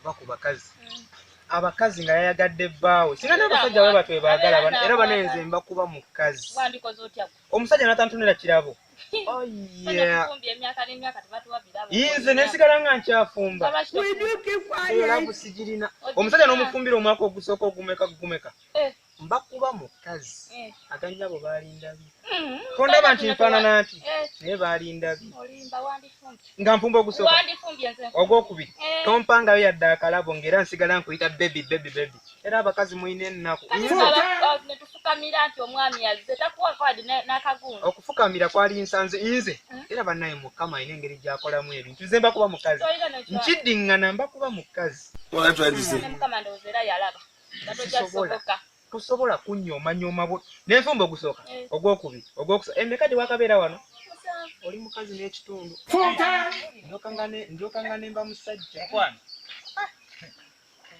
okuva ku bakazi abakazi nga yayagadde bbaawe singa n'abasajja bwe batwe baagala bano era banenze mbakuba mu kazi omusajja n'atantunira kirabo yinze nesigala nga nkyafumba olabu sigirina omusajja n'omufumbira omwaka ogusooka ogumeka mbakuba mu kazi agannyabo baalindabi tondaba nti nfaanana nti naye baalindabi nga nfumba ogusooka ogwokubiri tompangayo yadde akalabo ng'era nsigala nkuyita bebi era abakazi mulina ennaku okufukamira kwali nsanze nze era bannaye mukama alina engeri gy'akolamu ebintu nze mbakuba mu kazi nkiddiŋŋana mbakuba mu kazi tosobola kunyoomanyoma n'enfumba ogusooka ogwokubiri ogwokusooka emeka tewakabeera wano oli mukazi n'ekitundu ndyokanga nemba musajja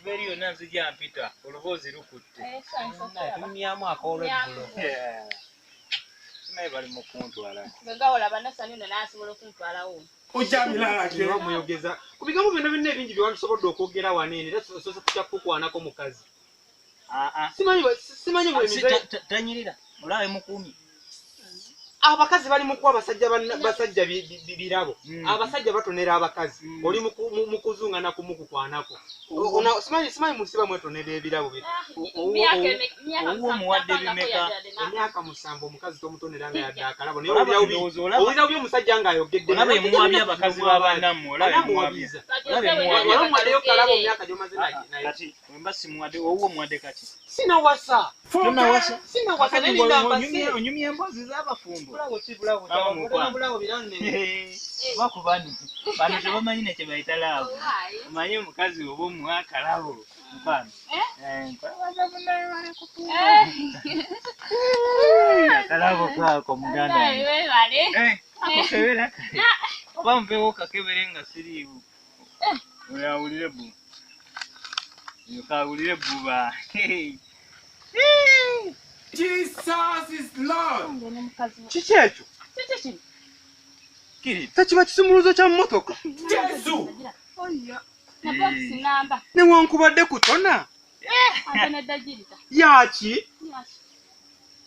Very yonazi jampita olubozi lukutte tumyamu akoolweggulo naye bali mu kuntwala ngawola banasani no nasobola okuntwalawo muyogeza ku bigambo byonna byonna ebingi byewandisobodde okwogera waneene era sosa tukyakukwanako mukazi simanyi tanyirira olawe mukuumi abakazi bali mukuwa basajja birabo abasajja batonera abakazi oli mukuzungana kumukukwanako simanyi musiba mwetonera ebirabo owuwo muwadde bimeka emyaka 7 omukazi tomutonera nga yadde akalabo naye owulira byo omusajja ng'ayogedde olaba emuwabya abakazi b'abannammwe olamuwaddeyo kalabo myaka gyomaze kati wemba simuwadde owuwo muwadde kati sinawasa onyumya emboozi z'abafumbo bakubani bano tebamanyi nekye bayita laavu omanyi omukazi oba omuwa akalabo mukwano akalabo kaako muganda akokebera oba mpewo kakebere nga siriibu oyawulire bu kawulire buba Jesus is Lord. kiki ekyo tekiba kisumuluzo kya mmotoka Yesu. newankubadde kutona yaki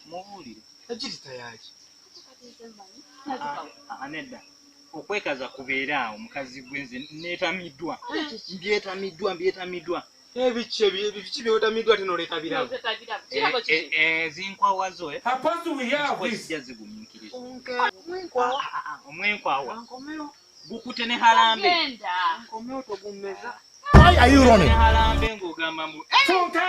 mubuulire egirita yaki nedda okwekaza kubeera awo mukazi gwenze neetamiddwa mbyetamiddwa ebiki byotamiddwa tenoleeta birabo zinkwawazo Apostle, we have this. sijja zigumiikiriza omwenkwawa gukute ne halambe nkomeo togummeza Why are you running? ne halambe ng'ogamba mbu Funke.